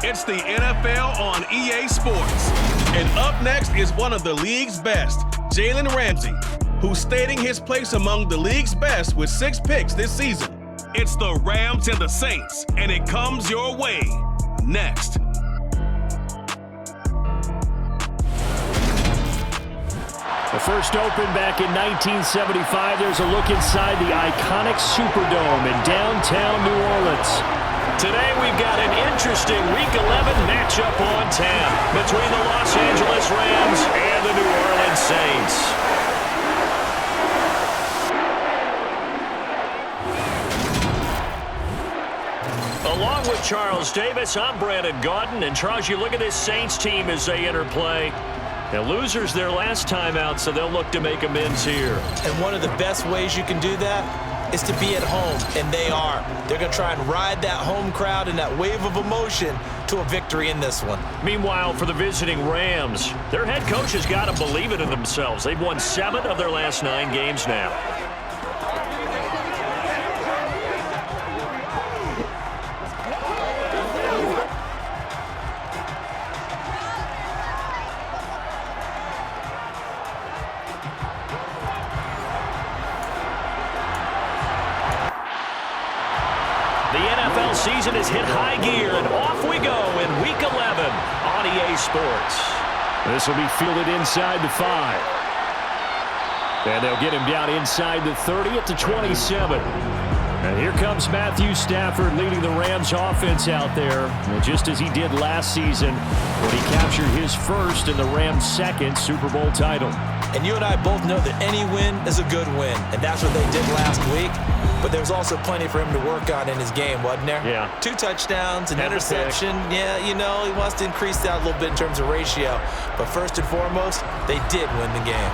It's the NFL on EA Sports. And up next is one of the league's best, Jalen Ramsey, who's stating his place among the league's best with 6 picks this season. It's the Rams and the Saints, and it comes your way next. The first opened back in 1975. There's a look inside the iconic Superdome in downtown New Orleans. Today we've got an interesting Week 11 matchup on tap between the Los Angeles Rams and the New Orleans Saints. Along with Charles Davis, I'm Brandon Gaudin. And Charles, you look at this Saints team as they enter play. Now, losers their last time out, so they'll look to make amends here. And one of the best ways you can do that is to be at home, and they are. They're going to try and ride that home crowd and that wave of emotion to a victory in this one. Meanwhile, for the visiting Rams, their head coach has got to believe it in themselves. They've won 7 of their last 9 games now. Season has hit high gear, and off we go in Week 11 on EA Sports. This will be fielded inside the 5. And they'll get him down inside the 30 at the 27. And here comes Matthew Stafford leading the Rams offense out there, just as he did last season when he captured his first and the Rams' second Super Bowl title. And you and I both know that any win is a good win, and that's what they did last week. But there's also plenty for him to work on in his game, wasn't there? Yeah. 2 touchdowns, an interception. Yeah, you know, he wants to increase that a little bit in terms of ratio. But first and foremost, they did win the game.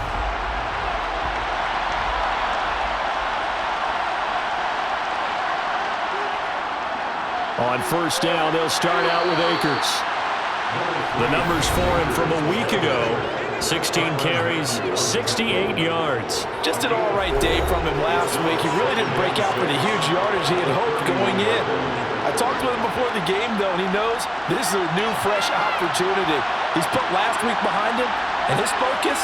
On first down, they'll start out with Akers. The numbers for him from a week ago: 16 carries, 68 yards. Just an all-right day from him last week. He really didn't break out for the huge yardage he had hoped going in. I talked with him before the game, though, and he knows this is a new, fresh opportunity. He's put last week behind him, and his focus,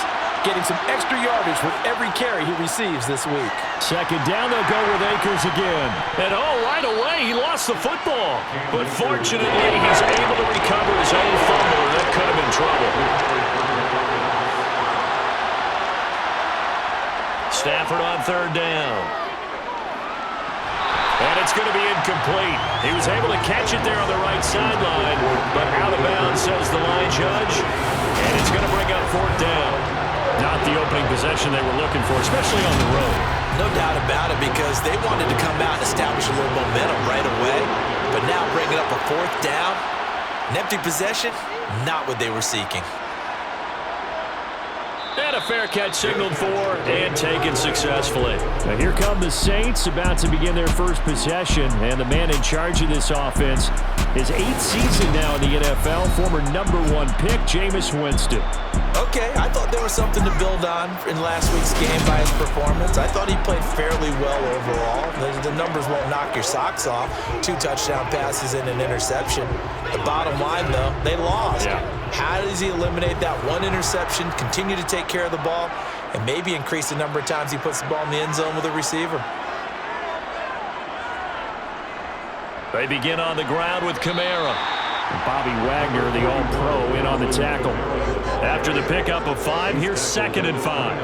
getting some extra yardage with every carry he receives this week. Second down, they'll go with Akers again. And right away, he lost the football. But fortunately, he's able to recover his own fumble, and that could have been trouble. Stafford on third down. And it's going to be incomplete. He was able to catch it there on the right sideline, but out of bounds, says the line judge. And it's going to bring up 4th down. Not the opening possession they were looking for, especially on the road. No doubt about it, because they wanted to come out and establish a little momentum right away. But now bringing up a 4th down, an empty possession, not what they were seeking. And a fair catch signaled for and taken successfully. Now here come the Saints, about to begin their first possession. And the man in charge of this offense, his 8th season now in the NFL, former #1 pick, Jameis Winston. Okay, I thought there was something to build on in last week's game by his performance. I thought he played fairly well overall. The numbers won't knock your socks off. 2 touchdown passes and an interception. The bottom line, though, they lost. Yeah. How does he eliminate that 1 interception, continue to take care of the ball, and maybe increase the number of times he puts the ball in the end zone with a receiver? They begin on the ground with Kamara. Bobby Wagner, the All-Pro, in on the tackle. After the pickup of 5, here's 2nd and 5.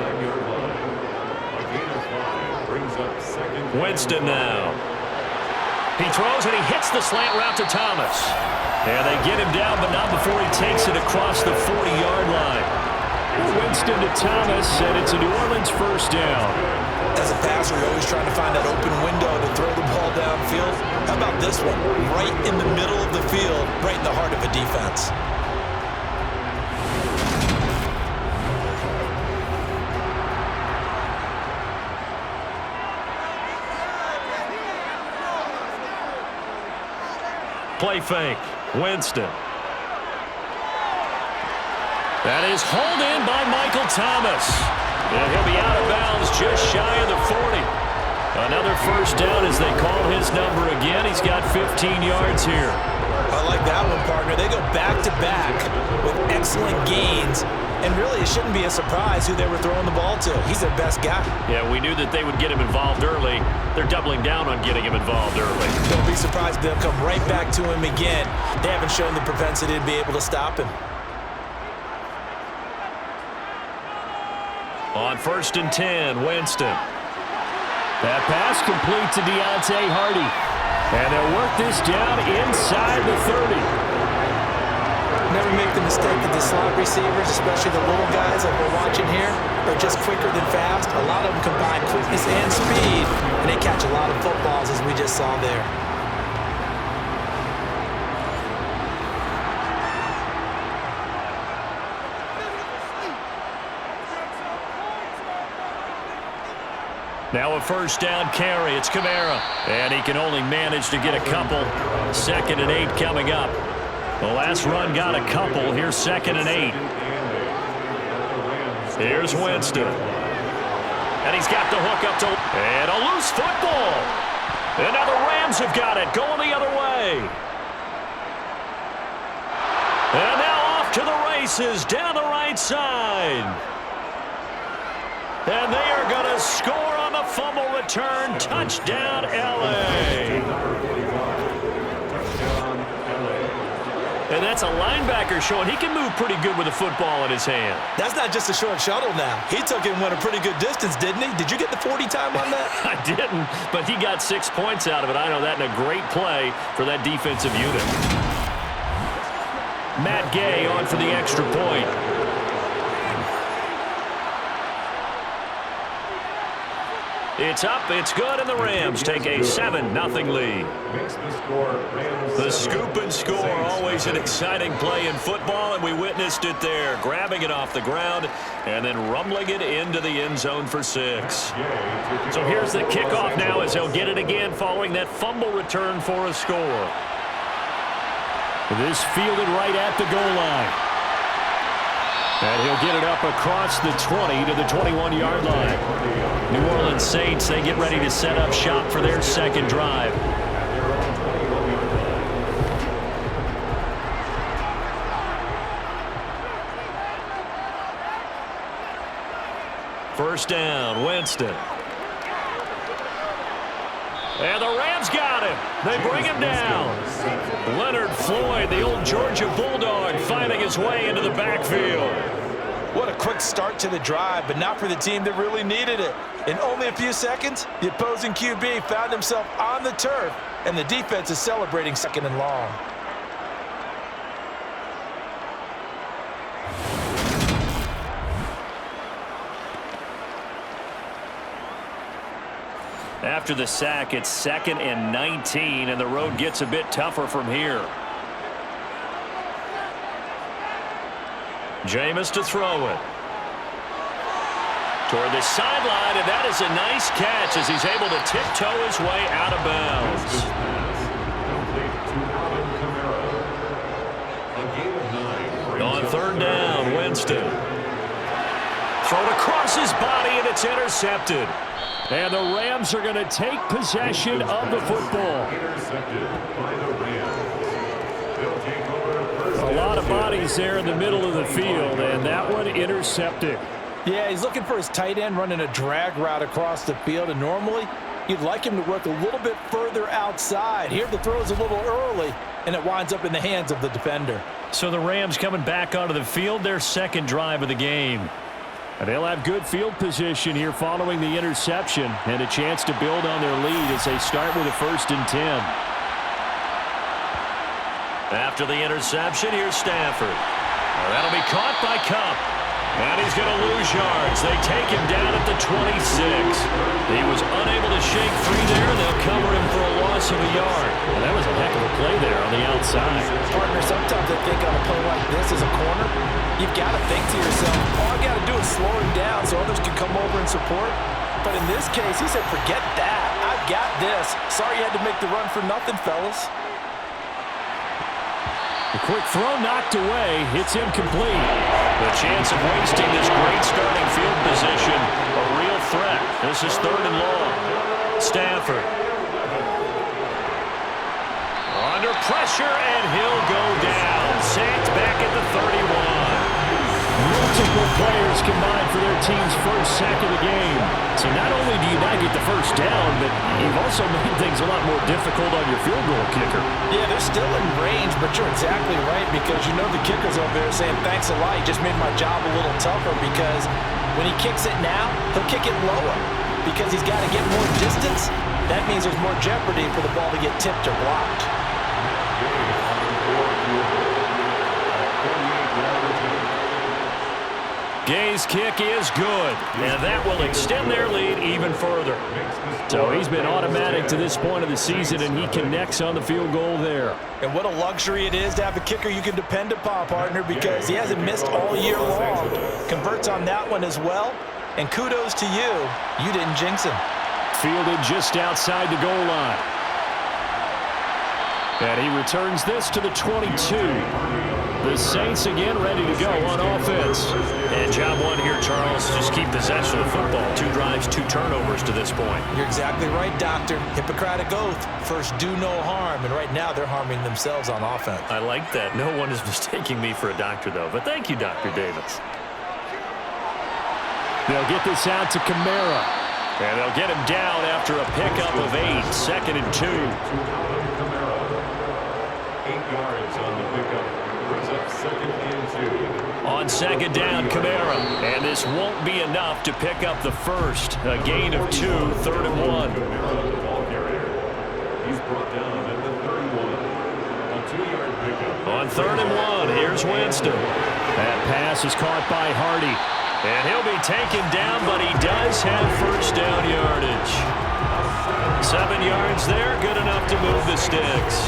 Winston now. He throws and he hits the slant route to Thomas. And they get him down, but not before he takes it across the 40-yard line. Winston to Thomas, and it's a New Orleans first down. As a passer, you're always trying to find that open window to throw the ball downfield. How about this one? Right in the middle of the field, right in the heart of a defense. Play fake. Winston. That is hauled in by Michael Thomas. And he'll be out of bounds just shy of the 40. Another first down as they call his number again. He's got 15 yards here. I like that one, partner. They go back-to-back with excellent gains, and really it shouldn't be a surprise who they were throwing the ball to. He's their best guy. Yeah, we knew that they would get him involved early. They're doubling down on getting him involved early. Don't be surprised if they'll come right back to him again. They haven't shown the propensity to be able to stop him. On 1st and 10, Winston. That pass complete to Deontay Hardy. And they'll work this down inside the 30. Never make the mistake that the slot receivers, especially the little guys like we're watching here, are just quicker than fast. A lot of them combine quickness and speed, and they catch a lot of footballs, as we just saw there. Now a 1st down carry. It's Kamara. And he can only manage to get a couple. 2nd and 8 coming up. The last run got a couple. Here's 2nd and 8. Here's Winston. And he's got the hook up to... And a loose football. And now the Rams have got it. Going the other way. And now off to the races. Down the right side. And they are going to score on the fumble return. Touchdown, L.A. And that's a linebacker showing he can move pretty good with a football in his hand. That's not just a short shuttle now. He took it and went a pretty good distance, didn't he? Did you get the 40 time on that? I didn't, but he got 6 points out of it. I know that, and a great play for that defensive unit. Matt Gay on for the extra point. It's up, it's good, and the Rams take a 7-0 lead. The scoop and score, always an exciting play in football, and we witnessed it there, grabbing it off the ground and then rumbling it into the end zone for 6. So here's the kickoff now as he'll get it again following that fumble return for a score. This fielded right at the goal line. And he'll get it up across the 20 to the 21-yard line. New Orleans Saints, they get ready to set up shop for their second drive. First down, Winston. And the Rams got him. They bring him down. Leonard Floyd, the old Georgia Bulldog, finding his way into the backfield. What a quick start to the drive, but not for the team that really needed it. In only a few seconds, the opposing QB found himself on the turf, and the defense is celebrating 2nd and long. After the sack, it's 2nd and 19, and the road gets a bit tougher from here. Jameis to throw it. Toward the sideline, and that is a nice catch as he's able to tiptoe his way out of bounds. On 3rd down, Winston. Thrown across his body, and it's intercepted. And the Rams are going to take possession of the football. A lot of bodies there in the middle of the field, and that one intercepted. Yeah, he's looking for his tight end running a drag route across the field, and normally you'd like him to work a little bit further outside. Here the throw is a little early, and it winds up in the hands of the defender. So the Rams coming back onto the field, their second drive of the game. And they'll have good field position here following the interception and a chance to build on their lead as they start with a 1st and 10. After the interception, here's Stafford. Well, that'll be caught by Kupp. And he's going to lose yards. They take him down at the 26. He was unable to shake free there, and they'll cover him for a loss of a yard. Well, that was a heck of a play there on the outside. Partner, sometimes I think on a play like this as a corner, you've got to think to yourself, all I got to do is slow him down so others can come over and support. But in this case, he said, forget that. I've got this. Sorry you had to make the run for nothing, fellas. The quick throw knocked away. It's incomplete. The chance of wasting this great starting field position, a real threat. This is 3rd and long. Stafford. Under pressure, and he'll go down. Saints back at the 31. Multiple players combined for their team's first sack of the game. So not only do you not get the first down, but you've also made things a lot more difficult on your field goal kicker. Yeah, they're still in range, but you're exactly right because you know the kicker's over there saying, thanks a lot, you just made my job a little tougher because when he kicks it now, he'll kick it lower because he's got to get more distance. That means there's more jeopardy for the ball to get tipped or blocked. Gay's kick is good, and that will extend their lead even further. So he's been automatic to this point of the season, and he connects on the field goal there. And what a luxury it is to have a kicker you can depend upon, partner, because he hasn't missed all year long. Converts on that one as well, and kudos to you. You didn't jinx him. Fielded just outside the goal line. And he returns this to the 22. The Saints again ready to go on offense. And job one here, Charles, just keep possession of the football. 2 drives, 2 turnovers to this point. You're exactly right, Doctor. Hippocratic oath. First, do no harm. And right now, they're harming themselves on offense. I like that. No one is mistaking me for a doctor, though. But thank you, Dr. Davis. They'll get this out to Kamara. And they'll get him down after a pickup of 8. 2nd and 2. 8 yards on the pickup. Brings up 2nd and 2. On 2nd down, Kamara. And this won't be enough to pick up the first. A gain of 2, 3rd and 1. He's brought down at the 31. A 2-yard pickup. On 3rd and 1, here's Winston. That pass is caught by Hardy. And he'll be taken down, but he does have first down yardage. 7 yards there, good enough to move the sticks.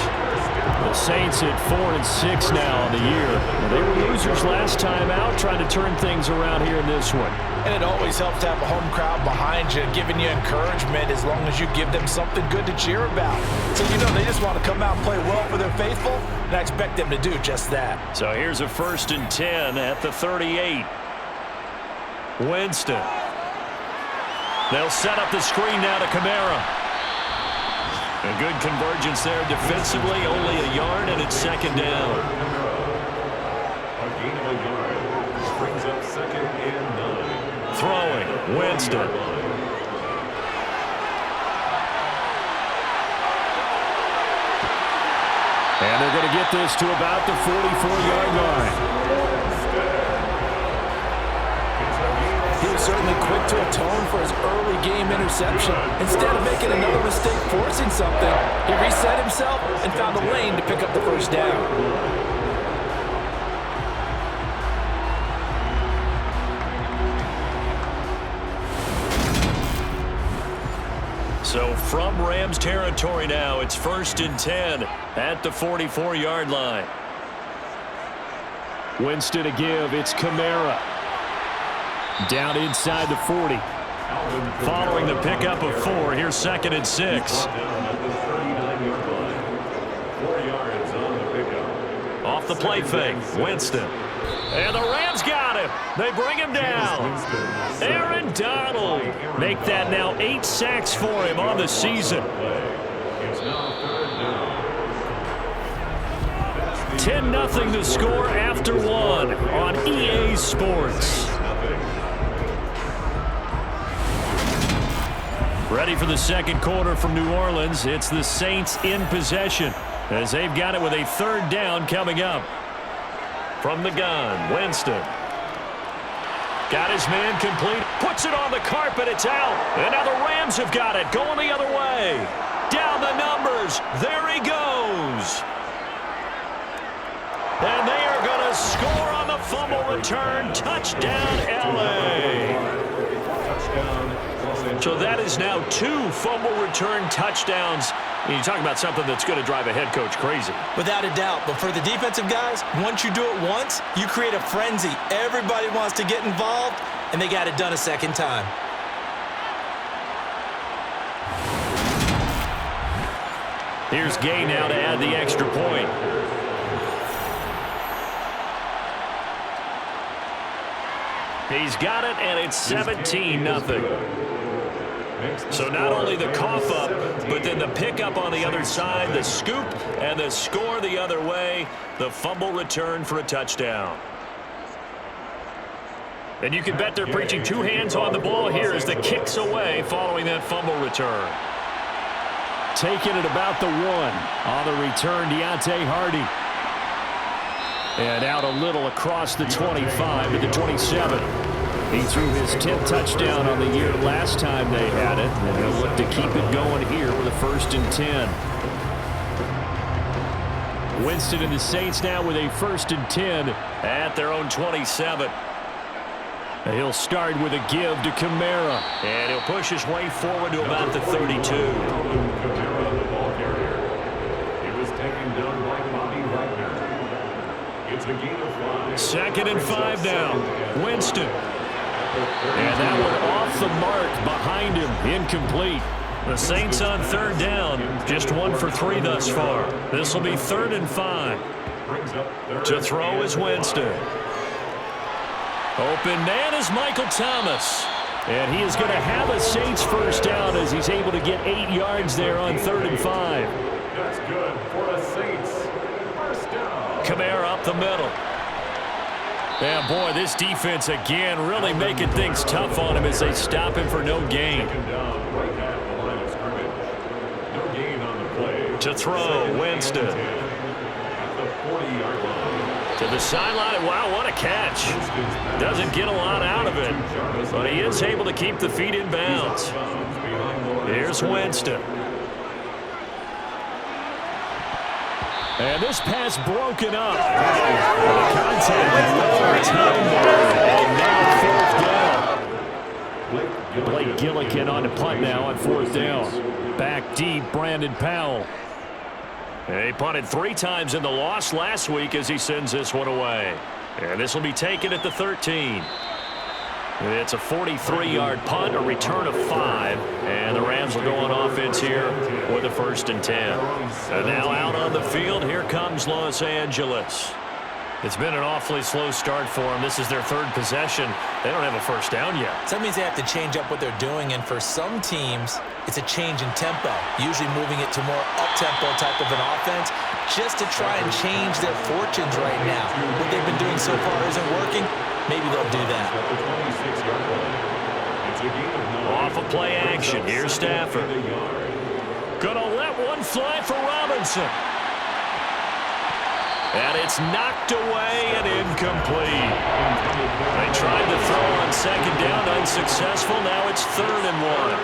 The Saints at 4-6 now on the year. They were losers last time out, trying to turn things around here in this one. And it always helps to have a home crowd behind you, giving you encouragement as long as you give them something good to cheer about. So you know they just want to come out and play well for their faithful, and I expect them to do just that. So here's a 1st and 10 at the 38. Winston. They'll set up the screen now to Kamara. A good convergence there defensively, only a yard, and it's 2nd down. A gain of a yard. Brings up 2nd and 9. Throwing, Winston. And they're going to get this to about the 44-yard line. He was certainly quick to atone for his early game interception. Instead of making another mistake forcing something, he reset himself and found a lane to pick up the first down. So from Rams territory now, it's 1st and 10 at the 44-yard line. Winston to give, it's Kamara. Down inside the 40. Following the pickup of 4, here's 2nd and 6. Off the play fake, Winston. And the Rams got him. They bring him down. Aaron Donald. Make that now 8 sacks for him on the season. 10-0 the score after 1 on EA Sports. Ready for the 2nd quarter from New Orleans. It's the Saints in possession as they've got it with a 3rd down coming up. From the gun, Winston. Got his man complete. Puts it on the carpet. It's out. And now the Rams have got it. Going the other way. Down the numbers. There he goes. And they are going to score on the fumble return. Touchdown, L.A. So that is now 2 fumble return touchdowns. You talk about something that's going to drive a head coach crazy. Without a doubt. But for the defensive guys, once you do it once, you create a frenzy. Everybody wants to get involved, and they got it done a 2nd time. Here's Gay now to add the extra point. He's got it, and it's 17-0. So not only the cough up, but then the pickup on the other side, the scoop, and the score the other way, the fumble return for a touchdown. And you can bet they're preaching two hands on the ball here as the kick's away following that fumble return. Taking it about the 1 on the return, Deontay Hardy. And out a little across the 25 to the 27. He threw his 10th touchdown on the year last time they had it, and he'll look to keep it going here with a 1st and 10. Winston and the Saints now with a 1st and 10 at their own 27. He'll start with a give to Kamara. And he'll push his way forward to about the 32. Kamara, the ball carrier. It was taken down by Bobby Wagner. It's a gain of 5. 2nd and 5 now. Winston. And that one off the mark behind him. Incomplete. The Saints on 3rd down. Just 1 for 3 thus far. This will be 3rd and 5. To throw is Winston. Open man is Michael Thomas. And he is going to have a Saints 1st down as he's able to get 8 yards there on 3rd and 5. That's good for the Saints. 1st down. Kamara up the middle. Yeah, boy, this defense again really making things tough on him as they stop him for no gain. To throw, Winston. To the sideline. Wow, what a catch. Doesn't get a lot out of it, but he is able to keep the feet in bounds. Here's Winston. And this pass broken up. The contact one time there. And now 4th down. Blake Gillikin on the punt now on 4th down. Back deep, Brandon Powell. He punted 3 times in the loss last week as he sends this one away. And this will be taken at the 13. It's a 43-yard punt, a return of 5. And the Rams will go on offense here with a 1st and 10. And now out on the field, here comes Los Angeles. It's been an awfully slow start for them. This is their 3rd possession. They don't have a 1st down yet. So that means they have to change up what they're doing, and for some teams, it's a change in tempo, usually moving it to more up-tempo type of an offense just to try and change their fortunes right now. What they've been doing so far isn't working. Maybe they'll do that. Off of play action. Here's Stafford. Gonna let one fly for Robinson. And it's knocked away and incomplete. They tried to throw on 2nd down, unsuccessful. Now it's 3rd and 1.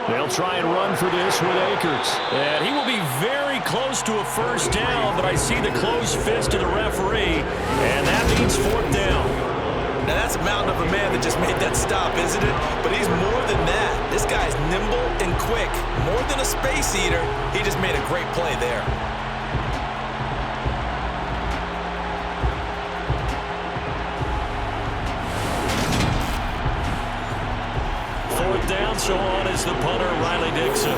They'll try and run for this with Akers. And he will be very close to a 1st down, but I see the closed fist of the referee, and that means 4th down. Now that's a mountain of a man that just made that stop, isn't it? But he's more than that. This guy's nimble and quick. More than a space eater, he just made a great play there. Down, so on is the punter, Riley Dixon.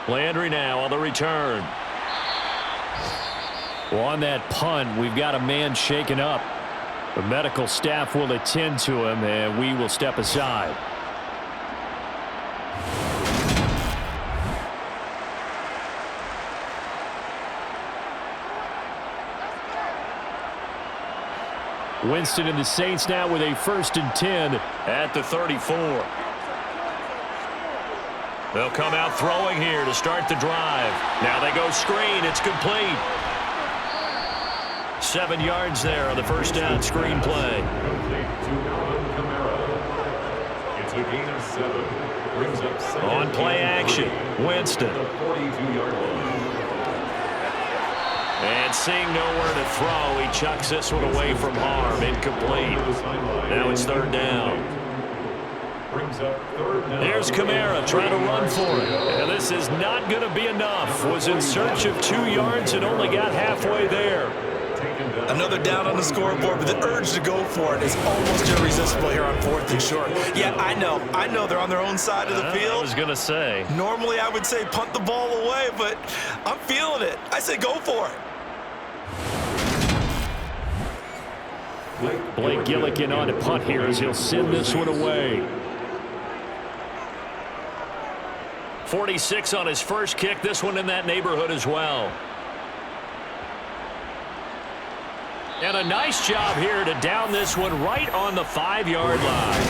Landry now on the return. Well, on that punt, we've got a man shaken up. The medical staff will attend to him, and we will step aside. Winston and the Saints now with a 1st and 10 at the 34. They'll come out throwing here to start the drive. Now they go screen. It's complete. 7 yards there on the 1st down screen play. It's a gain of 7. Brings up 2nd. On play action, Winston. And seeing nowhere to throw, he chucks this one away from harm. Incomplete. Now it's 3rd down. Here's Kamara trying to run for it. And this is not going to be enough. Was in search of 2 yards and only got halfway there. Another down on the scoreboard, but the urge to go for it is almost irresistible here on 4th and short. Yeah, I know they're on their own side of the field. I was going to say. Normally I would say punt the ball away, but I'm feeling it. I say go for it. Blake Gillikin on to punt here as he'll send this one away. 46 on his first kick. This one in that neighborhood as well. And a nice job here to down this one right on the 5-yard line.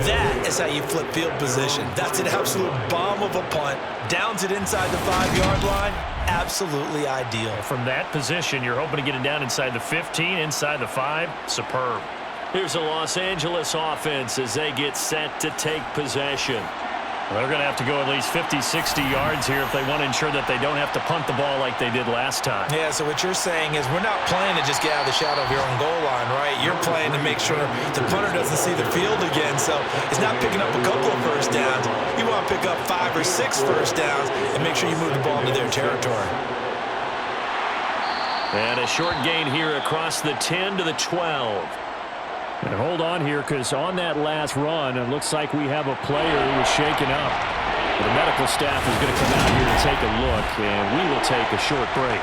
That is how you flip field position. That's an absolute bomb of a punt. Downs it inside the 5-yard line. Absolutely ideal. From that position, you're hoping to get it down inside the 15, inside the 5. Superb. Here's the Los Angeles offense as they get set to take possession. Well, they're going to have to go at least 50, 60 yards here if they want to ensure that they don't have to punt the ball like they did last time. Yeah, so what you're saying is we're not playing to just get out of the shadow of your own goal line, right? You're playing to make sure the punter doesn't see the field again, so it's not picking up a couple of first downs. You want to pick up 5 or 6 first downs and make sure you move the ball into their territory. And a short gain here across the 10 to the 12. And hold on here, because on that last run, it looks like we have a player who was shaken up. The medical staff is going to come out here and take a look, and we will take a short break.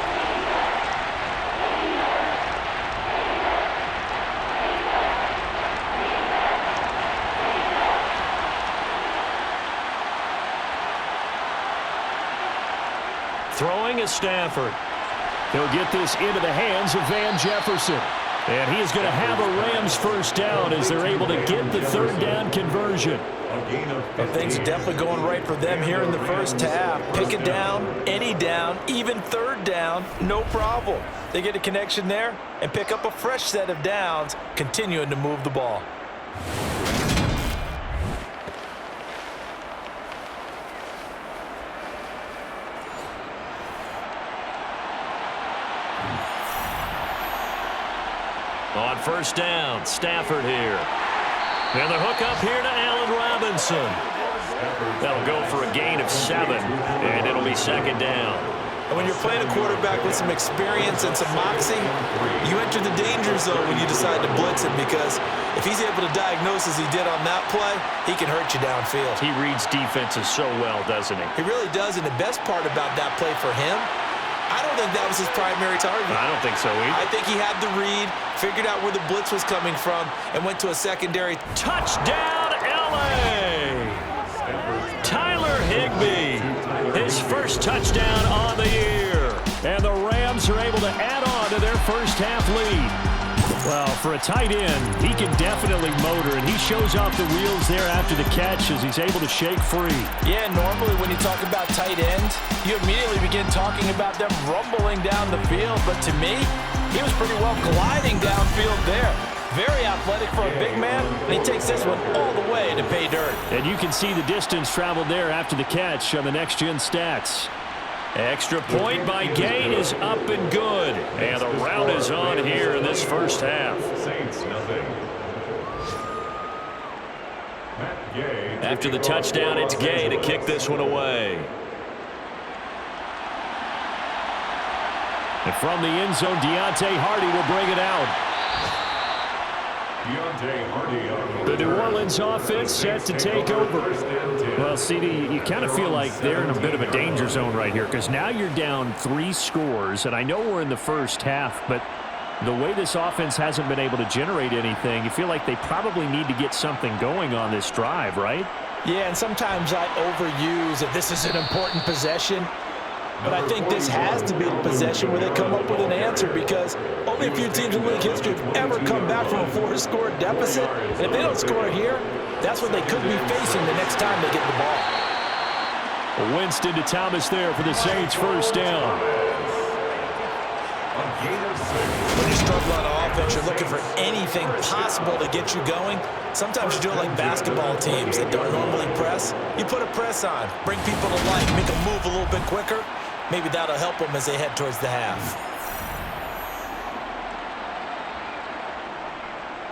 Throwing is Stafford. He'll get this into the hands of Van Jefferson. And he is going to have a Rams first down as they're able to get the third down conversion. Well, things are definitely going right for them here in the first half. Pick it down, any down, even third down, no problem. They get a connection there and pick up a fresh set of downs, continuing to move the ball. On first down, Stafford here. And the hook up here to Allen Robinson. That'll go for a gain of 7, and it'll be second down. And when you're playing a quarterback with some experience and some moxie, you enter the danger zone when you decide to blitz him, because if he's able to diagnose as he did on that play, he can hurt you downfield. He reads defenses so well, doesn't he? He really does, and the best part about that play for him, I don't think that was his primary target. I don't think so either. I think he had the read, figured out where the blitz was coming from, and went to a secondary. Touchdown, L.A. Tyler Higbee, his first touchdown on the year. And the Rams are able to add on to their first half lead. Well, for a tight end, he can definitely motor, and he shows off the wheels there after the catch as he's able to shake free. Yeah, normally when you talk about tight ends, you immediately begin talking about them rumbling down the field. But to me, he was pretty well gliding downfield there. Very athletic for a big man, and he takes this one all the way to pay dirt. And you can see the distance traveled there after the catch on the next-gen stats. Extra point by Gain is up and good. And the rout is on here in this first half. After the touchdown, it's Gay to kick this one away. And from the end zone, Deontay Hardy will bring it out. The New Orleans offense set to take over. Well, CD, you kind of feel like they're in a bit of a danger zone right here, because now you're down 3 scores, and I know we're in the first half, but the way this offense hasn't been able to generate anything, you feel like they probably need to get something going on this drive, right? Yeah, and sometimes I overuse that this is an important possession. But I think this has to be the possession where they come up with an answer, because only a few teams in league history have ever come back from a 4-score deficit. And if they don't score here, that's what they could be facing the next time they get the ball. Winston to Thomas there for the Saints' first down. When you struggle on offense, you're looking for anything possible to get you going. Sometimes you do it like basketball teams that don't normally press. You put a press on, bring people to life, make them move a little bit quicker. Maybe that'll help them as they head towards the half.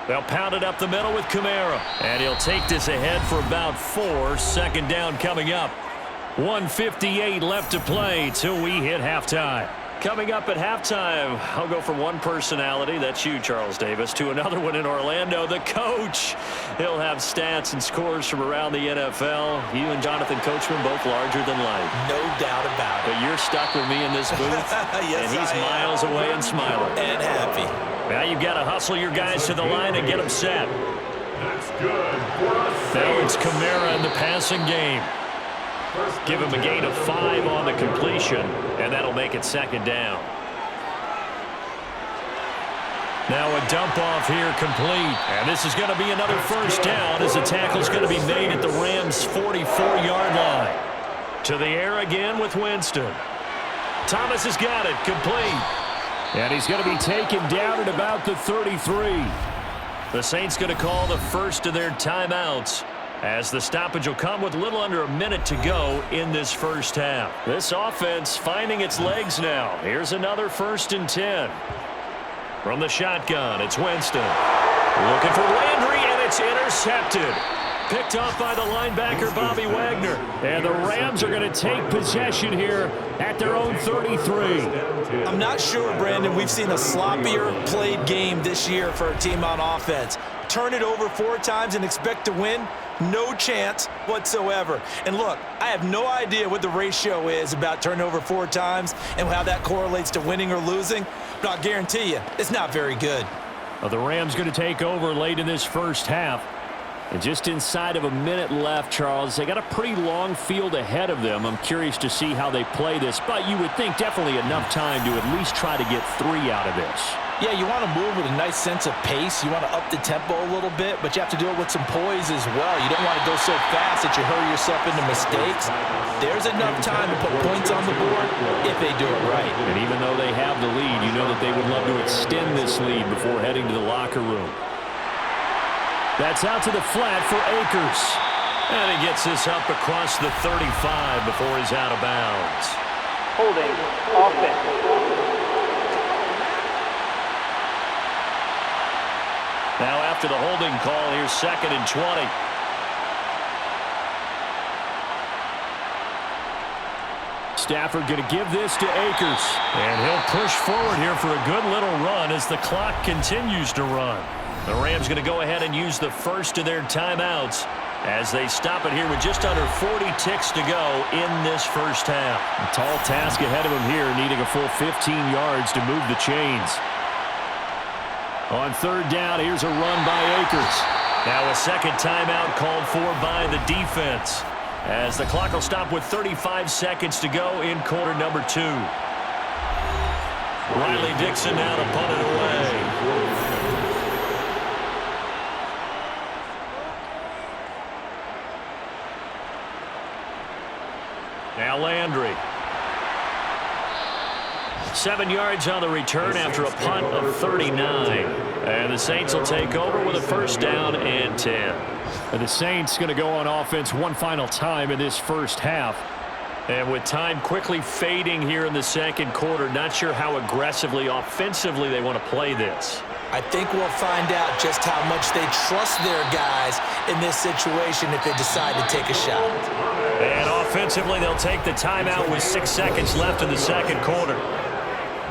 They'll pound it up the middle with Kamara. And he'll take this ahead for about 4. Second down coming up. 1:58 left to play till we hit halftime. Coming up at halftime, I'll go from one personality, that's you, Charles Davis, to another one in Orlando, the coach. He'll have stats and scores from around the NFL. You and Jonathan Coachman both larger than life. No doubt about it. But you're stuck with me in this booth, Yes, and he's miles away and smiling. And happy. Now you've got to hustle your guys to the line and get them set. That's good for us. Now it's Kamara in the passing game. Give him a gain of 5 on the completion, and that'll make it second down. Now a dump off here complete. And this is going to be another first down as the tackle's going to be made at the Rams' 44-yard line. To the air again with Winston. Thomas has got it, complete. And he's going to be taken down at about the 33. The Saints going to call the first of their timeouts, as the stoppage will come with a little under a minute to go in this first half. This offense finding its legs now. Here's another 1st and 10. From the shotgun, it's Winston. Looking for Landry, and it's intercepted. Picked off by the linebacker, Bobby Wagner. And the Rams are going to take possession here at their own 33. I'm not sure, Brandon, we've seen a sloppier played game this year for a team on offense. Turn it over 4 times and expect to win? No chance whatsoever. And look, I have no idea what the ratio is about turnover 4 times and how that correlates to winning or losing, but I'll guarantee you, it's not very good. Well, the Rams going to take over late in this first half. And just inside of a minute left, Charles, they got a pretty long field ahead of them. I'm curious to see how they play this, but you would think definitely enough time to at least try to get 3 out of this. Yeah, you want to move with a nice sense of pace. You want to up the tempo a little bit, but you have to do it with some poise as well. You don't want to go so fast that you hurry yourself into mistakes. There's enough time to put points on the board if they do it right. And even though they have the lead, you know that they would love to extend this lead before heading to the locker room. That's out to the flat for Akers. And he gets this up across the 35 before he's out of bounds. Holding offense. Now after the holding call, here's 2nd and 20. Stafford going to give this to Akers. And he'll push forward here for a good little run as the clock continues to run. The Rams going to go ahead and use the first of their timeouts as they stop it here with just under 40 ticks to go in this first half. A tall task ahead of him here, needing a full 15 yards to move the chains. On 3rd down, here's a run by Akers. Now a second timeout called for by the defense, as the clock will stop with 35 seconds to go in quarter number 2. Riley Dixon now to punt it away. Now Landry. 7 yards on the return after a punt of 39. And the Saints will take over with a 1st down and 10. And the Saints going to go on offense one final time in this first half. And with time quickly fading here in the second quarter, not sure how aggressively, offensively they want to play this. I think we'll find out just how much they trust their guys in this situation if they decide to take a shot. And offensively, they'll take the timeout with 6 seconds left in the second quarter.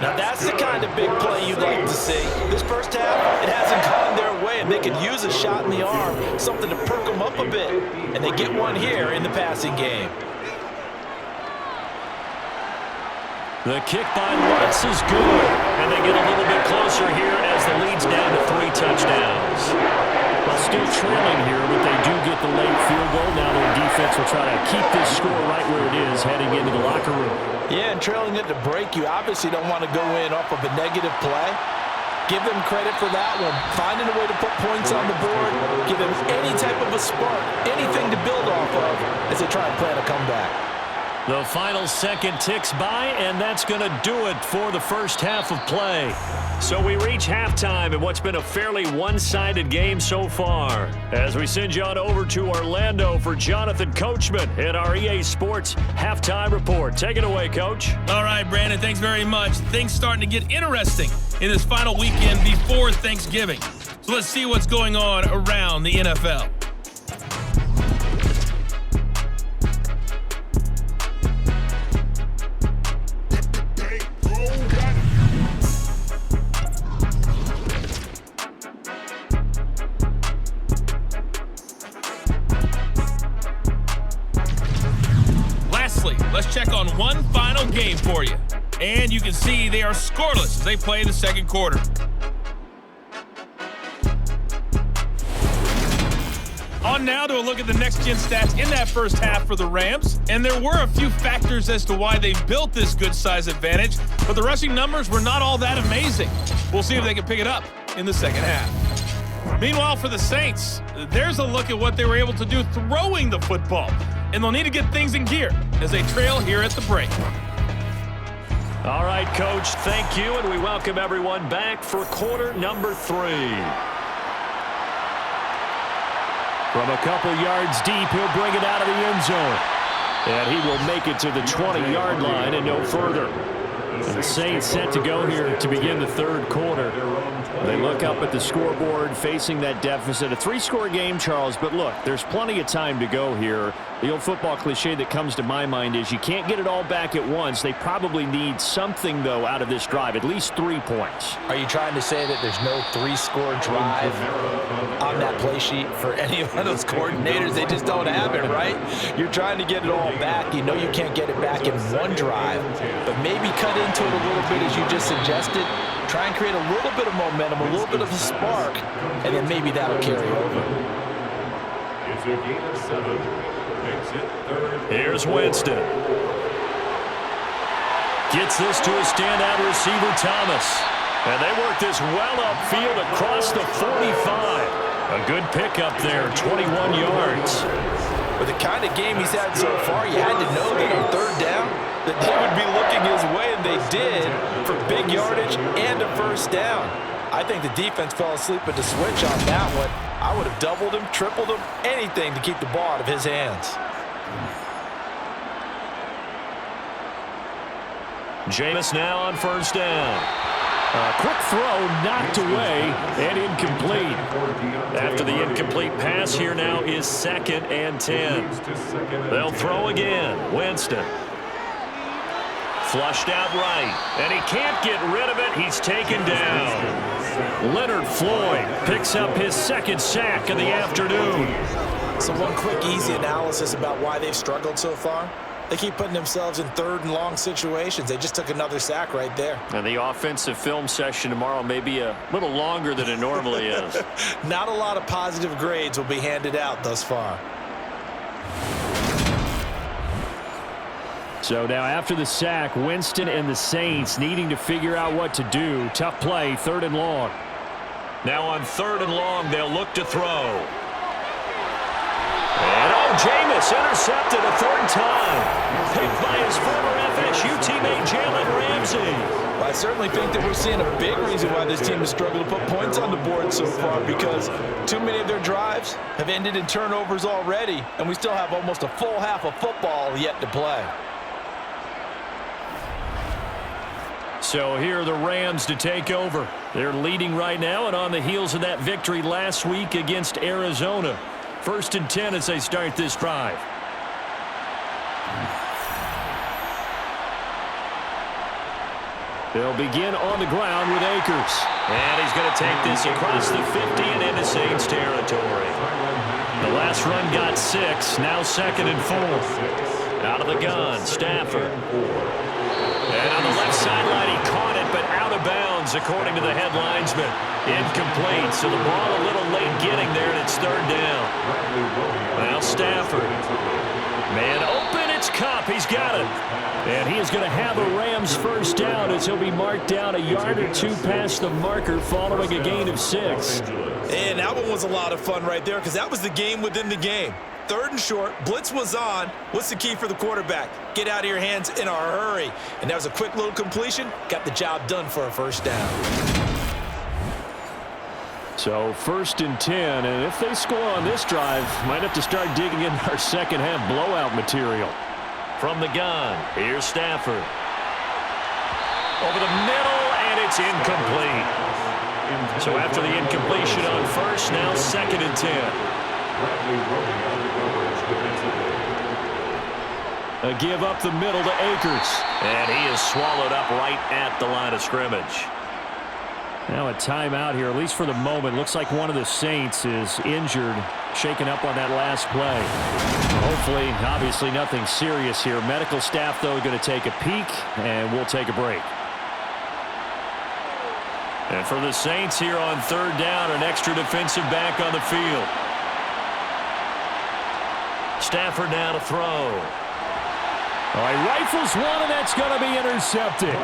Now that's the kind of big play you'd like to see. This first half, it hasn't gone their way, and they could use a shot in the arm, something to perk them up a bit. And they get one here in the passing game. The kick by Lutz is good. And they get a little bit closer here as the lead's down to 3 touchdowns. Well, still trailing here, but they do get the late field goal. Now their defense will try to keep this score right where it is heading into the locker room. Yeah, and trailing it to break, you obviously don't want to go in off of a negative play. Give them credit for that one. Finding a way to put points on the board, give them any type of a spark, anything to build off of as they try and plan a comeback. The final second ticks by, and that's going to do it for the first half of play. So we reach halftime in what's been a fairly one-sided game so far, as we send you on over to Orlando for Jonathan Coachman in our EA Sports Halftime Report. Take it away, Coach. All right, Brandon, thanks very much. Things starting to get interesting in this final weekend before Thanksgiving. So let's see what's going on around the NFL. let's check on one final game for you. And you can see they are scoreless as they play the second quarter. On now to a look at the next-gen stats in that first half for the Rams. And there were a few factors as to why they built this good size advantage, but the rushing numbers were not all that amazing. We'll see if they can pick it up in the second half. Meanwhile, for the Saints, there's a look at what they were able to do throwing the football. And they'll need to get things in gear as they trail here at the break. All right, Coach, thank you, and we welcome everyone back for quarter number 3. From a couple yards deep, he'll bring it out of the end zone. And he will make it to the 20-yard line and no further. And the Saints set to go here to begin the third quarter. They look up at the scoreboard facing that deficit. A 3-score game, Charles, but look, there's plenty of time to go here. The old football cliche that comes to my mind is you can't get it all back at once. They probably need something, though, out of this drive, at least 3 points. Are you trying to say that there's no 3-score drive on that play sheet for any of those coordinators? They just don't have it, right? You're trying to get it all back. You know you can't get it back in one drive, but maybe cut into it a little bit as you just suggested. Try and create a little bit of momentum, a little bit of a spark, and then maybe that'll carry over. It's a gain of 7. Makes it third. Here's Winston. Gets this to a standout receiver, Thomas. And they work this well upfield across the 45. A good pickup there, 21 yards. With the kind of game he's had so far, you had to know that on third down that they would be looking his way, and they did, for big yardage and a first down. I think the defense fell asleep at the switch on that one. I would have doubled him, tripled him, anything to keep the ball out of his hands. Jameis now on first down. A quick throw knocked away and incomplete. After the incomplete pass, here now is 2nd and 10. They'll throw again. Winston. Flushed out right, and he can't get rid of it. He's taken down. Leonard Floyd picks up his 2nd sack of the afternoon. So one quick, easy analysis about why they've struggled so far. They keep putting themselves in 3rd and long situations. They just took another sack right there. And the offensive film session tomorrow may be a little longer than it normally is. Not a lot of positive grades will be handed out thus far. So now after the sack, Winston and the Saints needing to figure out what to do. Tough play, 3rd and long. Now on 3rd and long, they'll look to throw. And Jameis intercepted a 3rd time. Picked by his former FSU teammate Jalen Ramsey. Well, I certainly think that we're seeing a big reason why this team has struggled to put points on the board so far, because too many of their drives have ended in turnovers already, and we still have almost a full half of football yet to play. So here are the Rams to take over. They're leading right now and on the heels of that victory last week against Arizona. 1st and 10 as they start this drive. They'll begin on the ground with Akers. And he's going to take this across the 50 and into Saints territory. The last run got 6, now 2nd and 4. Out of the gun, Stafford. And on the left sideline, he caught it, but out of bounds, according to the head linesman. Incomplete, so the ball a little late getting there, and it's 3rd down. Now Stafford. Man open, it's Kupp. He's got it. And he is going to have a Rams first down as he'll be marked down a yard or 2 past the marker following a gain of 6. And that one was a lot of fun right there, because that was the game within the game. 3rd and short, blitz was on. What's the key for the quarterback? Get out of your hands in a hurry. And that was a quick little completion. Got the job done for a first down. So 1st and 10, and if they score on this drive, might have to start digging in our second half blowout material. From the gun, here's Stafford. Over the middle, and it's incomplete. So after the incompletion on 1st, now 2nd and 10. A give up the middle to Akers. And he is swallowed up right at the line of scrimmage. Now a timeout here, at least for the moment. Looks like one of the Saints is injured, shaken up on that last play. Hopefully, obviously nothing serious here. Medical staff, though, going to take a peek, and we'll take a break. And for the Saints here on third down, an extra defensive back on the field. Stafford now to throw. All right, rifles one, and that's going to be intercepted.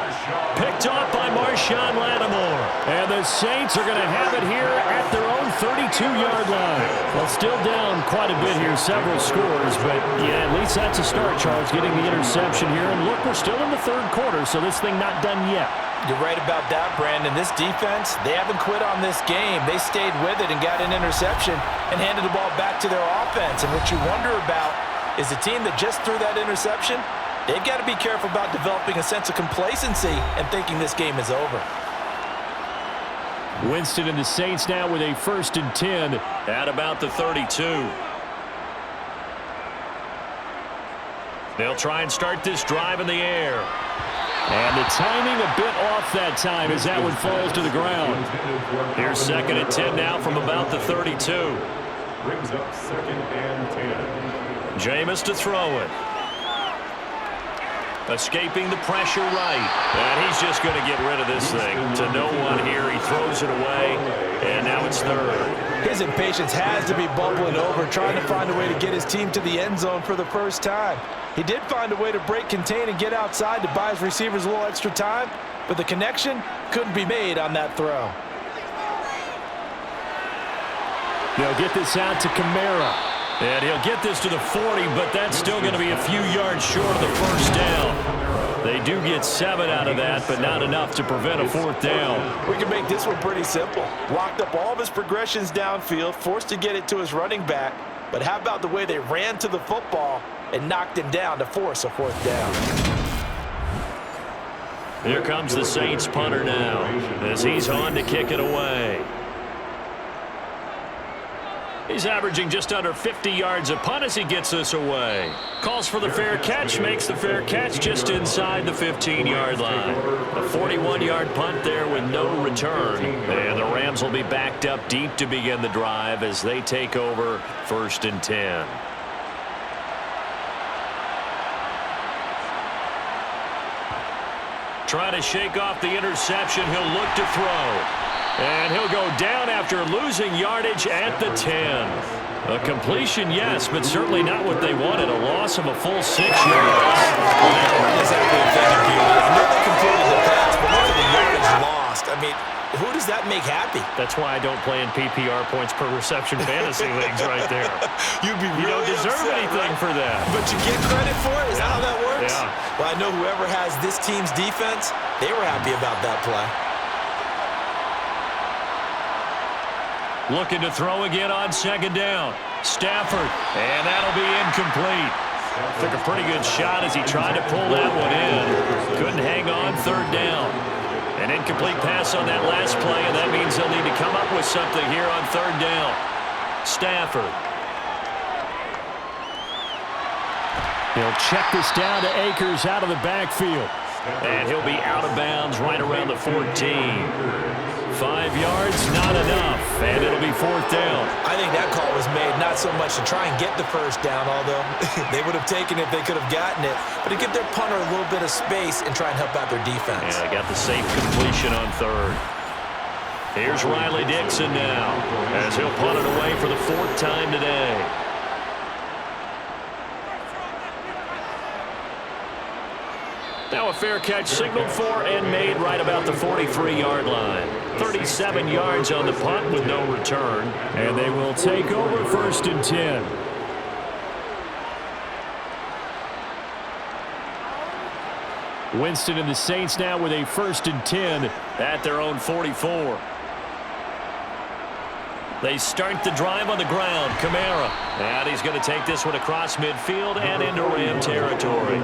Picked off by Marshawn Lattimore. And the Saints are going to have it here at their own 32-yard line. Well, still down quite a bit here, several scores, but yeah, at least that's a start, Charles, getting the interception here. And look, we're still in the third quarter, so this thing not done yet. You're right about that, Brandon. This defense, they haven't quit on this game. They stayed with it and got an interception and handed the ball back to their offense. And what you wonder about is the team that just threw that interception, they've got to be careful about developing a sense of complacency and thinking this game is over. Winston and the Saints now with a 1st and 10. At about the 32. They'll try and start this drive in the air. And the timing a bit off that time as that one falls to the ground. Here's 2nd and 10 now from about the 32. Brings up 2nd and 10. Jameis to throw it. Escaping the pressure right. And he's just going to get rid of this thing. To no one here. He throws it away. And now it's 3rd. His impatience has to be bubbling over, trying to find a way to get his team to the end zone for the first time. He did find a way to break contain and get outside to buy his receivers a little extra time, but the connection couldn't be made on that throw. They'll get this out to Kamara. And he'll get this to the 40, but that's still going to be a few yards short of the first down. They do get 7 out of that, but not enough to prevent a 4th down. We can make this one pretty simple. Locked up all of his progressions downfield, forced to get it to his running back, but how about the way they ran to the football and knocked him down to force a 4th down? Here comes the Saints punter now as he's on to kick it away. He's averaging just under 50 yards a punt as he gets this away. Calls for the fair catch, makes the fair catch just inside the 15-yard line. A 41-yard punt there with no return. And the Rams will be backed up deep to begin the drive as they take over 1st and 10. Trying to shake off the interception. He'll look to throw. And he'll go down after losing yardage at the 10. A completion, yes, but certainly not what they wanted. A loss of a full 6 yards. Exactly the thing, I know they completed the pass, but look at the yardage lost. I mean, who does that make happy? That's why I don't play in PPR points per reception fantasy leagues right there. You'd be really You don't deserve upset, anything right? for that. But you get credit for it? Is that how that works? Yeah. Well, I know whoever has this team's defense, they were happy about that play. Looking to throw again on 2nd down. Stafford, and that'll be incomplete. Took a pretty good shot as he tried to pull that one in. Couldn't hang on 3rd down. An incomplete pass on that last play, and that means they'll need to come up with something here on 3rd down. Stafford. They'll check this down to Akers out of the backfield. And he'll be out of bounds right around the 14. 5 yards, not enough, and it'll be 4th down. I think that call was made not so much to try and get the 1st down, although they would have taken it if they could have gotten it, but to give their punter a little bit of space and try and help out their defense. Yeah, they got the safe completion on 3rd. Here's Riley Dixon now as he'll punt it away for the 4th time today. Now a fair catch signaled for and made right about the 43-yard line. 37 yards on the punt with no return. And they will take over 1st and 10. Winston and the Saints now with a 1st and 10 at their own 44. They start the drive on the ground. Kamara. And he's going to take this one across midfield and into Ram territory.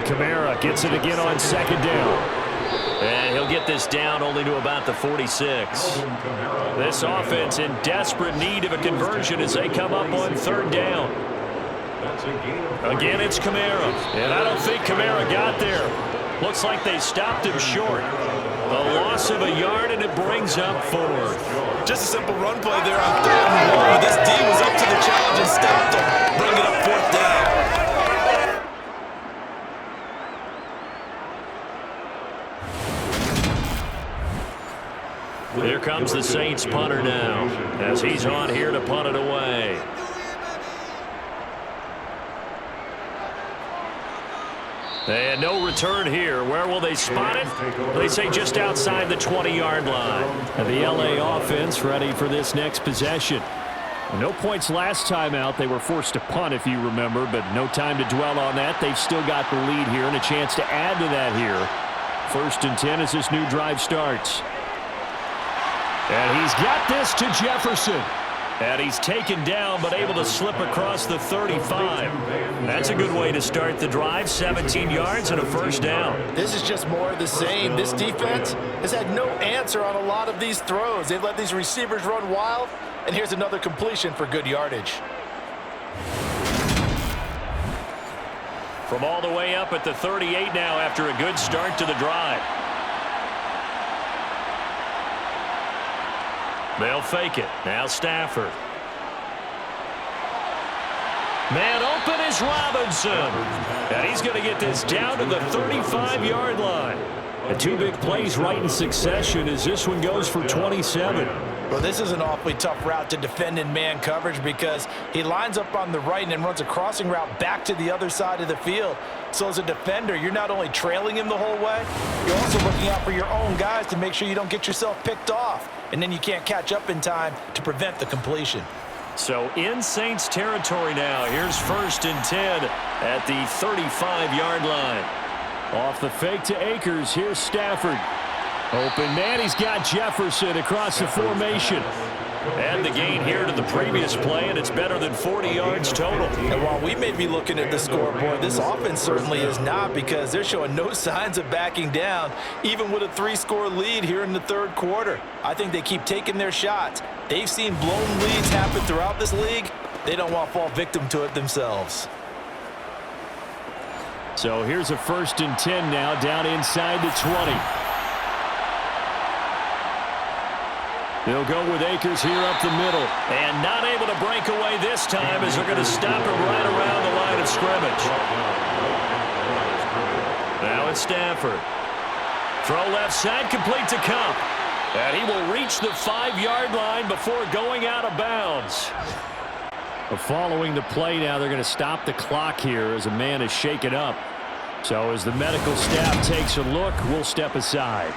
Kamara gets it again on 2nd down. And he'll get this down only to about the 46. This offense in desperate need of a conversion as they come up on 3rd down. That's a gain of 3. Again, it's Kamara. And I don't think Kamara got there. Looks like they stopped him short. A loss of a yard, and it brings up 4th. Just a simple run play there on 3rd and 1. This D was up to the challenge and stopped him. Bring it up 4th down. Here comes the Saints punter now, as he's on here to punt it away. And no return here. Where will they spot it? They say just outside the 20-yard line. And the LA offense ready for this next possession. No points last time out. They were forced to punt, if you remember, but no time to dwell on that. They've still got the lead here and a chance to add to that here. 1st and 10 as this new drive starts. And he's got this to Jefferson. And he's taken down, but able to slip across the 35. That's a good way to start the drive. 17 yards and a 1st down. This is just more of the same. This defense has had no answer on a lot of these throws. They've let these receivers run wild, and here's another completion for good yardage. From all the way up at the 38 now after a good start to the drive. They'll fake it. Now Stafford. Man open is Robinson. And he's going to get this down to the 35-yard line. And 2 big plays right in succession as this one goes for 27. Well, this is an awfully tough route to defend in man coverage because he lines up on the right and then runs a crossing route back to the other side of the field. So as a defender, you're not only trailing him the whole way, you're also looking out for your own guys to make sure you don't get yourself picked off. And then you can't catch up in time to prevent the completion. So in Saints territory now. Here's 1st and 10 at the 35-yard line. Off the fake to Akers. Here's Stafford. Open man. He's got Jefferson across the formation. And the gain here to the previous play, and it's better than 40 yards total. And while we may be looking at the scoreboard, this offense certainly is not because they're showing no signs of backing down, even with a 3-score lead here in the 3rd quarter. I think they keep taking their shots. They've seen blown leads happen throughout this league. They don't want to fall victim to it themselves. So here's a 1st and 10 now down inside the 20. They'll go with Akers here up the middle. And not able to break away this time as they're going to stop him right around the line of scrimmage. Now it's Stafford. Throw left side, complete to Cup. And he will reach the 5-yard line before going out of bounds. Following the play now, they're going to stop the clock here as a man is shaken up. So as the medical staff takes a look, we'll step aside.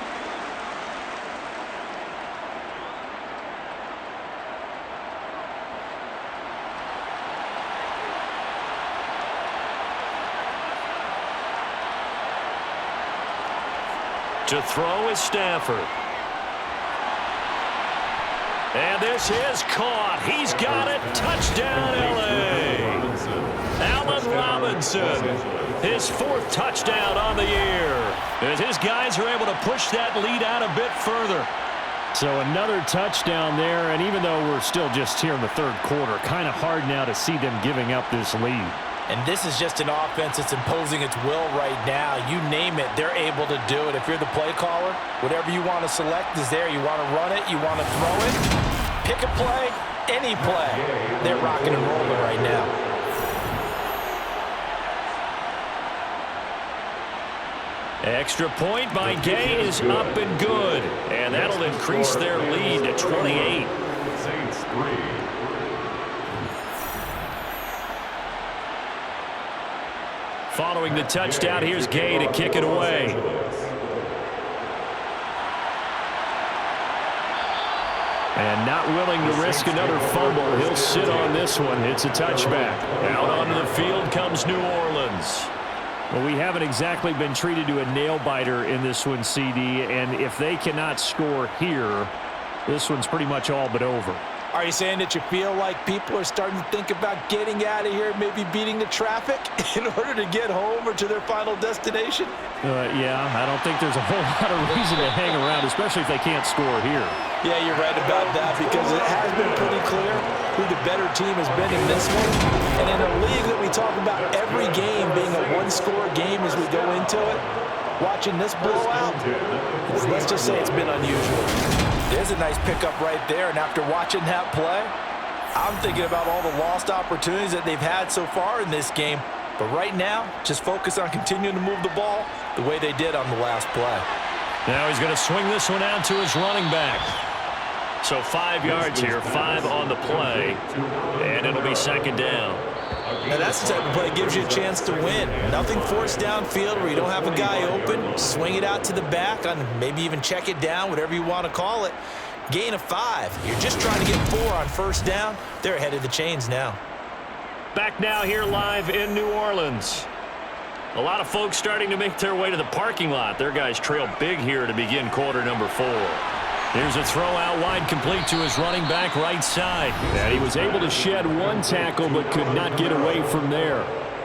To throw is Stafford. And this is caught. He's got it. Touchdown, L.A. Allen Robinson. His 4th touchdown on the year. As his guys are able to push that lead out a bit further. So another touchdown there, and even though we're still just here in the 3rd quarter, kind of hard now to see them giving up this lead. And this is just an offense that's imposing its will right now. You name it, they're able to do it. If you're the play caller, whatever you want to select is there. You want to run it, you want to throw it, pick a play, any play. They're rocking and rolling right now. Extra point by Gay is up and good. And that'll increase their lead to 28. Saints 3. Following the touchdown, here's Gay to kick it away. And not willing to risk another fumble. He'll sit on this one. It's a touchback. Out onto the field comes New Orleans. Well, we haven't exactly been treated to a nail-biter in this one, CD. And if they cannot score here, this one's pretty much all but over. Are you saying that you feel like people are starting to think about getting out of here, maybe beating the traffic in order to get home or to their final destination? Yeah, I don't think there's a whole lot of reason to hang around, especially if they can't score here. Yeah, you're right about that because it has been pretty clear who the better team has been in this one. And in a league that we talk about every game being a one-score game as we go into it, watching this blowout, let's just say it's been unusual. There's a nice pickup right there, and after watching that play, I'm thinking about all the lost opportunities that they've had so far in this game. But right now, just focus on continuing to move the ball the way they did on the last play. Now he's going to swing this one out to his running back. So 5 yards here, 5 on the play, and it'll be second down. Now that's the type of play that gives you a chance to win. Nothing forced downfield where you don't have a guy open. Swing it out to the back, on maybe even check it down, whatever you want to call it. Gain of 5. You're just trying to get 4 on first down. They're ahead of the chains now. Back now here live in New Orleans. A lot of folks starting to make their way to the parking lot. Their guys trail big here to begin quarter number 4. Here's a throw out wide complete to his running back right side. And he was able to shed 1 tackle but could not get away from there.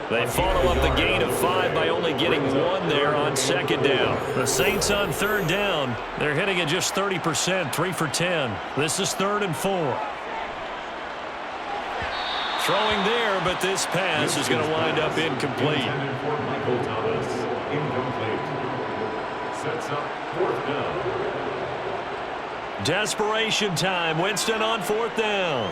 They follow up the gain of 5 by only getting 1 there on second down. The Saints on third down. They're hitting at just 30%, 3 for 10. This is 3rd and 4. Throwing there, but this pass is going to wind up incomplete. Michael Thomas, incomplete. Sets up 4th down. Desperation time. Winston on 4th down.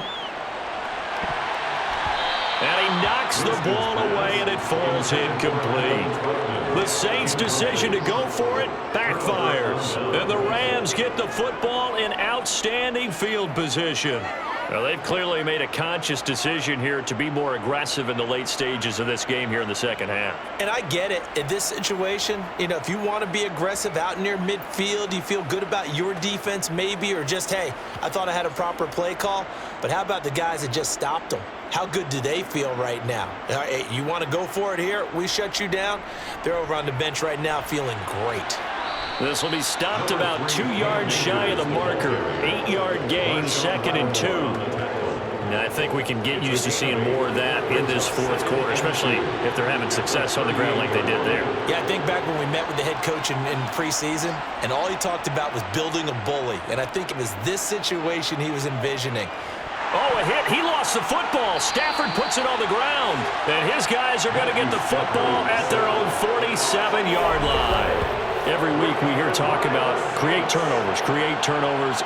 And he knocks the ball away, and it falls incomplete. The Saints' decision to go for it backfires. And the Rams get the football in outstanding field position. Well, they've clearly made a conscious decision here to be more aggressive in the late stages of this game here in the second half. And I get it. In this situation, if you want to be aggressive out near midfield, you feel good about your defense maybe, or just, hey, I thought I had a proper play call. But how about the guys that just stopped them? How good do they feel right now? Hey, you want to go for it here? We shut you down. They're over on the bench right now feeling great. This will be stopped about 2 yards shy of the marker. 8-yard gain, 2nd and 2. Now, I think we can get used to seeing more of that in this 4th quarter, especially if they're having success on the ground like they did there. Yeah, I think back when we met with the head coach in preseason, and all he talked about was building a bully. And I think it was this situation he was envisioning. Oh, a hit. He lost the football. Stafford puts it on the ground. And his guys are going to get the football at their own 47-yard line. Every week we hear talk about create turnovers.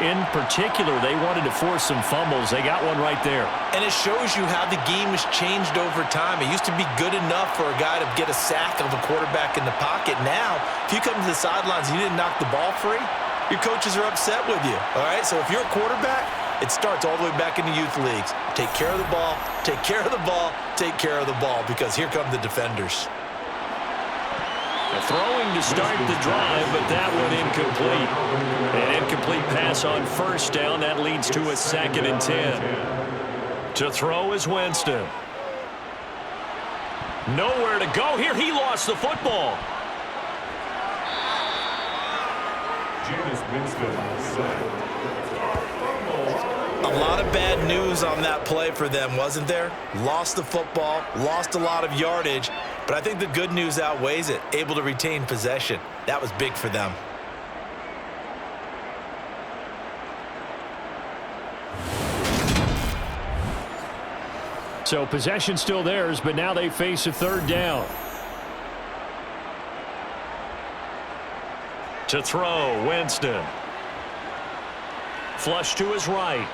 In particular, they wanted to force some fumbles. They got one right there. And it shows you how the game has changed over time. It used to be good enough for a guy to get a sack of a quarterback in the pocket. Now, if you come to the sidelines and you didn't knock the ball free, your coaches are upset with you. All right, so if you're a quarterback, it starts all the way back in the youth leagues. Take care of the ball, take care of the ball, take care of the ball, because here come the defenders. Throwing to start the drive, but that one incomplete. An incomplete pass on first down. That leads to a 2nd and 10. To throw is Winston. Nowhere to go here. He lost the football. Jameis Winston, sacked. A lot of bad news on that play for them, wasn't there? Lost the football, lost a lot of yardage, but I think the good news outweighs it. Able to retain possession. That was big for them. So possession still theirs, but now they face a 3rd down. To throw, Winston. Flush to his right.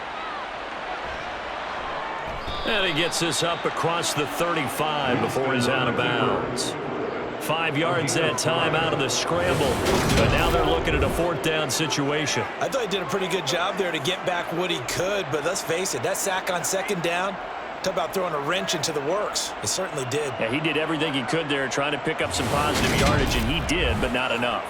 And he gets this up across the 35 before he's out of bounds. 5 yards that time out of the scramble. But now they're looking at a 4th down situation. I thought he did a pretty good job there to get back what he could, but let's face it, that sack on 2nd down, talk about throwing a wrench into the works. It certainly did. Yeah, he did everything he could there trying to pick up some positive yardage, and he did, but not enough.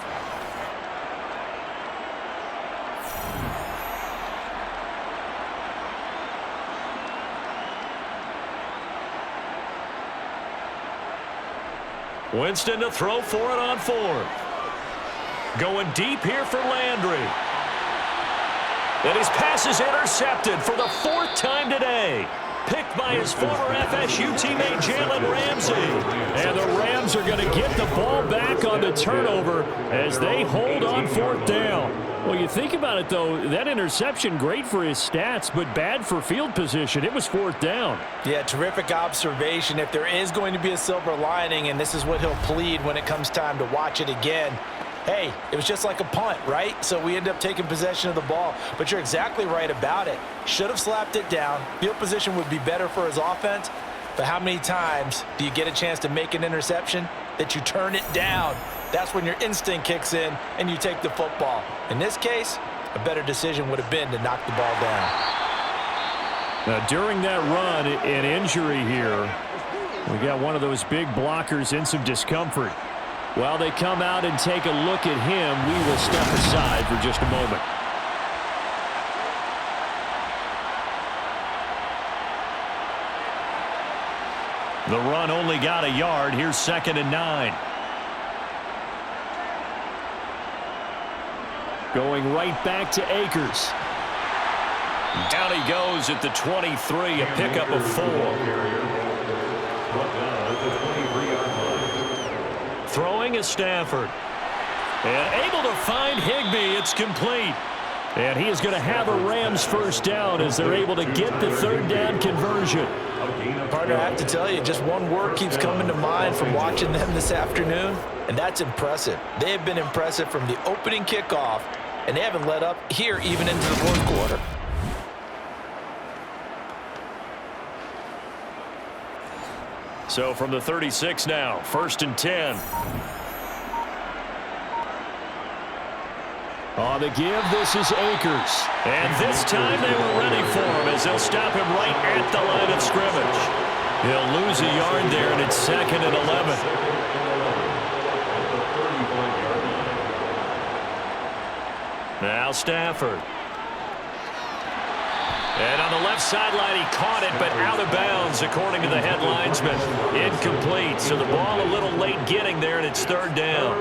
Winston to throw for it on 4th. Going deep here for Landry. And his pass is intercepted for the 4th time today. Picked by his former FSU teammate Jalen Ramsey. And the Rams are going to get the ball back on the turnover as they hold on 4th down. Well, you think about it, though, that interception, great for his stats, but bad for field position. It was 4th down. Yeah, terrific observation. If there is going to be a silver lining, and this is what he'll plead when it comes time to watch it again, hey, it was just like a punt, right? So we end up taking possession of the ball. But you're exactly right about it. Should have slapped it down. Field position would be better for his offense. But how many times do you get a chance to make an interception that you turn it down? That's when your instinct kicks in and you take the football. In this case, a better decision would have been to knock the ball down. Now, during that run, an injury here. We got one of those big blockers in some discomfort. While they come out and take a look at him, we will step aside for just a moment. The run only got a yard. Here's 2nd and 9. Going right back to Akers. Down he goes at the 23, a pickup of 4. Throwing is Stafford. And able to find Higbee. It's complete. And he is going to have a Rams first down as they're able to get the 3rd down conversion. Partner, I have to tell you, just one word keeps coming to mind from watching them this afternoon, and that's impressive. They have been impressive from the opening kickoff, and they haven't let up here even into the 4th quarter. So from the 36 now, 1st and 10. On the give, this is Akers. And this time they were ready for him as they'll stop him right at the line of scrimmage. He'll lose a yard there, and it's 2nd and 11. Now Stafford. And on the left sideline, he caught it, but out of bounds, according to the head linesman. Incomplete, so the ball a little late getting there, and it's 3rd down.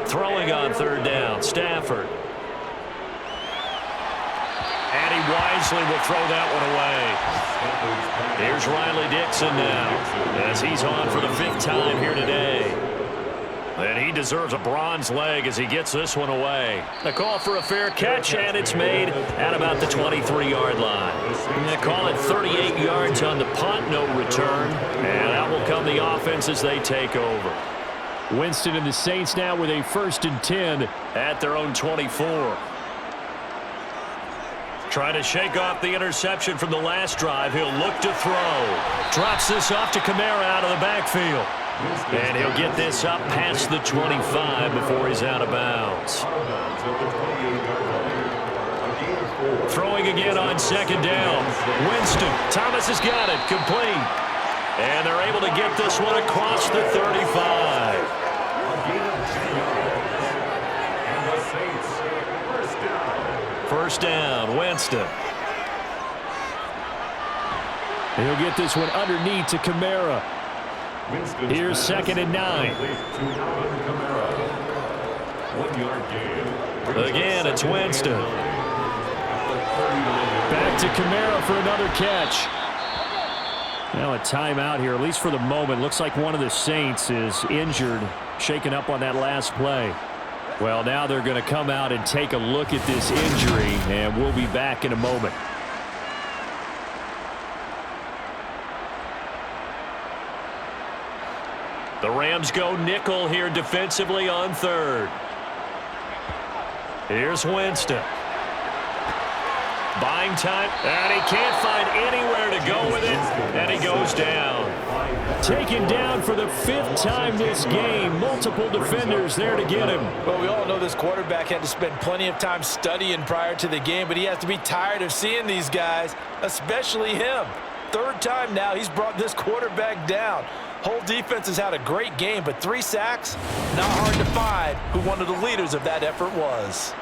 Throwing on 3rd down, Stafford. And he wisely will throw that one away. Here's Riley Dixon now, as he's on for the 5th time here today. And he deserves a bronze leg as he gets this one away. A call for a fair catch, and it's made at about the 23-yard line. They call it 38 yards on the punt, no return. And out will come the offense as they take over. Winston and the Saints now with a 1st and 10 at their own 24. Trying to shake off the interception from the last drive. He'll look to throw. Drops this off to Kamara out of the backfield. And he'll get this up past the 25 before he's out of bounds. Throwing again on 2nd down. Winston. Thomas has got it. Complete. And they're able to get this one across the 35. First down, Winston. He'll get this one underneath to Kamara. Here's 2nd and 9. Again, it's Winston. Back to Kamara for another catch. Now a timeout here, at least for the moment. Looks like one of the Saints is injured, shaken up on that last play. Well, now they're going to come out and take a look at this injury, and we'll be back in a moment. The Rams go nickel here defensively on 3rd. Here's Winston. Buying time, and he can't find anywhere to go with it, and he goes down. Taken down for the 5th time this game. Multiple defenders there to get him. Well, we all know this quarterback had to spend plenty of time studying prior to the game, but he has to be tired of seeing these guys, especially him. 3rd time now he's brought this quarterback down. Whole defense has had a great game, but 3 sacks, not hard to find who one of the leaders of that effort was.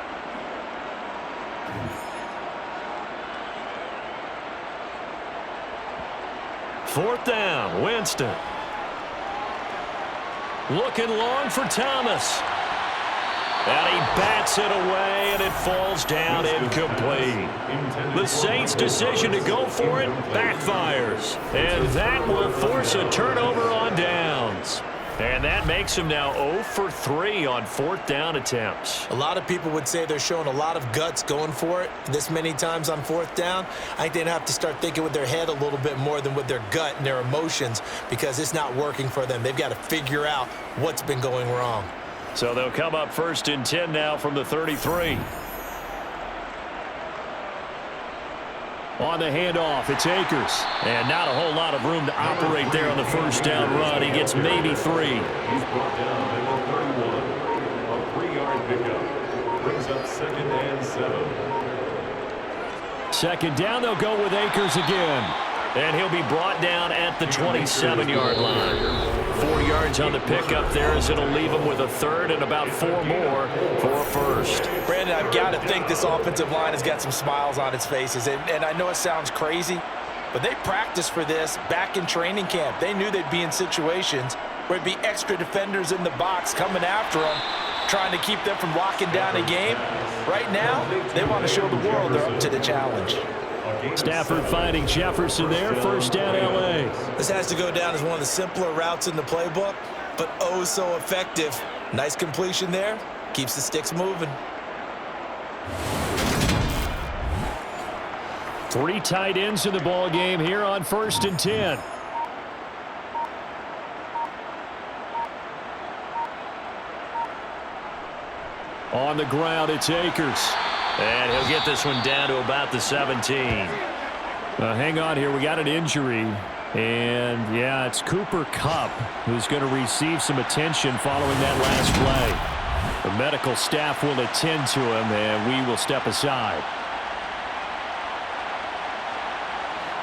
Fourth down, Winston. Looking long for Thomas. And he bats it away, and it falls down incomplete. The Saints' decision to go for it backfires. And that will force a turnover on downs. And that makes him now 0 for 3 on 4th down attempts. A lot of people would say they're showing a lot of guts going for it this many times on 4th down. I think they'd have to start thinking with their head a little bit more than with their gut and their emotions because it's not working for them. They've got to figure out what's been going wrong. So they'll come up 1st and 10 now from the 33. On the handoff, it's Akers. And not a whole lot of room to operate there on the 1st down run. He gets maybe 3. He's brought down at the 31. A 3-yard pickup. Brings up 2nd and 7. 2nd down, they'll go with Akers again. And he'll be brought down at the 27-yard line. 4 yards on the pickup there as it'll leave him with a 3rd and about 4 more for a 1st. Brandon, I've got to think this offensive line has got some smiles on its faces. And I know it sounds crazy, but they practiced for this back in training camp. They knew they'd be in situations where it'd be extra defenders in the box coming after them, trying to keep them from locking down a game. Right now, they want to show the world they're up to the challenge. Stafford finding Jefferson there. 1st down, L.A. This has to go down as one of the simpler routes in the playbook, but oh so effective. Nice completion there. Keeps the sticks moving. 3 tight ends in the ball game here on 1st and 10. On the ground, it's Akers. And he'll get this one down to about the 17. Hang on here. We got an injury. And, yeah, it's Cooper Kupp who's going to receive some attention following that last play. The medical staff will attend to him, and we will step aside.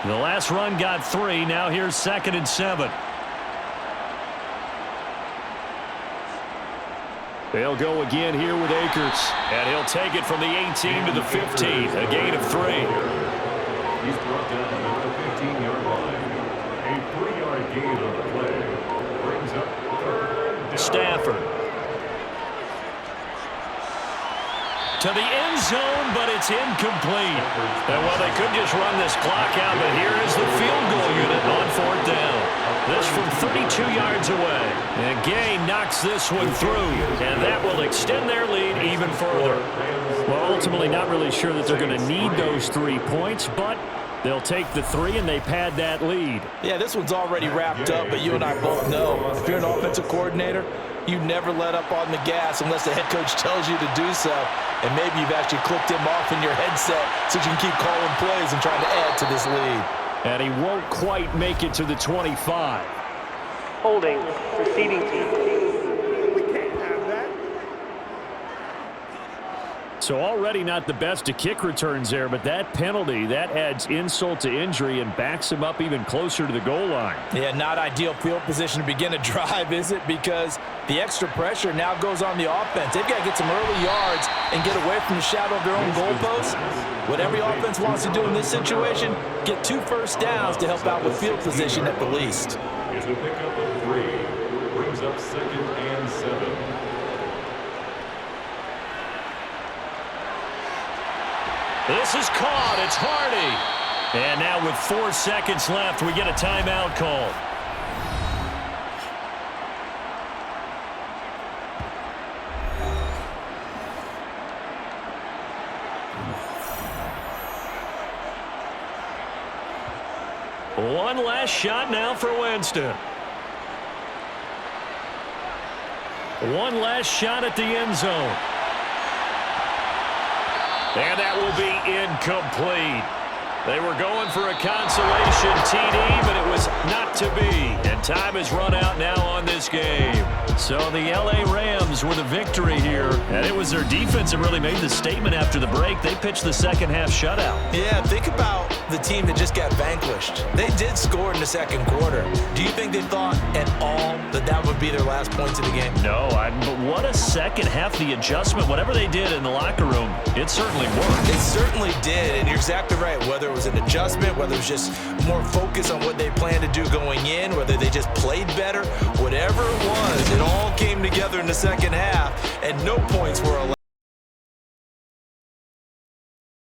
The last run got 3. Now here's 2nd and 7. They'll go again here with Akers. And he'll take it from the 18 to the 15. A gain of 3. He's brought down at the 15-yard line. A 3-yard gain on the play. Brings up 3rd down. Stafford. To the end zone, but it's incomplete. And well, they could just run this clock out, but here is the field goal unit on 4th down. This from 32 yards away. And Gay knocks this one through, and that will extend their lead even further. Well, ultimately not really sure that they're going to need those 3 points, but they'll take the 3 and they pad that lead. Yeah, this one's already wrapped up, but you and I both know if you're an offensive coordinator, you never let up on the gas unless the head coach tells you to do so. And maybe you've actually clicked him off in your headset so you can keep calling plays and trying to add to this lead. And he won't quite make it to the 25. Holding, receiving team. So already not the best to kick returns there, but that penalty, that adds insult to injury and backs him up even closer to the goal line. Yeah, not ideal field position to begin a drive, is it? Because the extra pressure now goes on the offense. They've got to get some early yards and get away from the shadow of their own goalposts. What every offense wants to do in this situation, get 2 first downs to help out with field position at the least. It's a pickup of 3. Brings up 2nd and 7. This is caught. It's Hardy. And now with 4 seconds left, we get a timeout call. One last shot now for Winston. One last shot at the end zone. And that will be incomplete. They were going for a consolation TD, but it was not to be. And time has run out now on this game. So the L.A. Rams were the victory here. And it was their defense that really made the statement after the break. They pitched the second half shutout. Yeah, think about the team that just got vanquished. They did score in the second quarter. Do you think they thought at all that that would be their last points of the game? No, but what a second half. The adjustment, whatever they did in the locker room, it certainly worked. It certainly did, and you're exactly right. Whether it was an adjustment, whether it was just more focus on what they planned to do going in, whether they just played better, whatever it was, it all came together in the second half, and no points were for a